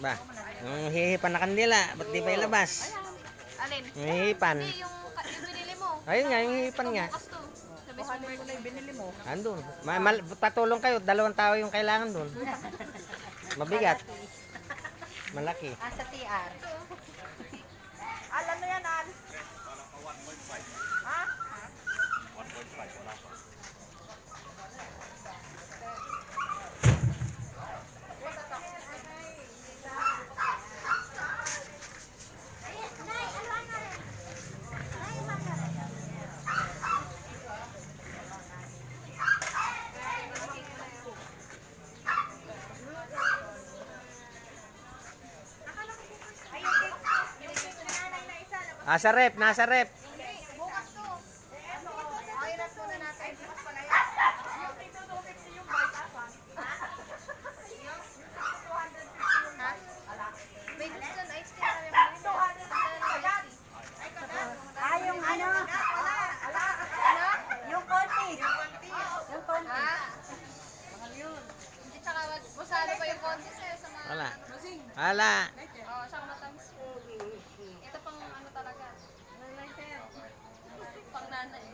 Ba, yung hihipan na kandila, ba't di pa ilabas? Alin? Yung hihipan. Hindi, yung binili mo. Ayun nga, yung hihipan nga. Bukas to. Sabi sa birthday. Binili mo. Andun. Patulong kayo, 2 tao yung kailangan dun. Mabigat. Malaki. Sa CR. Alam mo yan, Al? Ha? Nasa rep, nasa rep. Bukas to. Okay, rap muna natin. Bukas pala yan. Yung 250 yung bike apa. May gusto na ice cream kami mag-inom. Yung ano? Yung kontis. Yung kontis. Hindi, tsaka masalo pa yung contest eh. Sa mga... Wala. Wala. Oo, siyang matamis. Ito pang ano talaga. Pang nanay.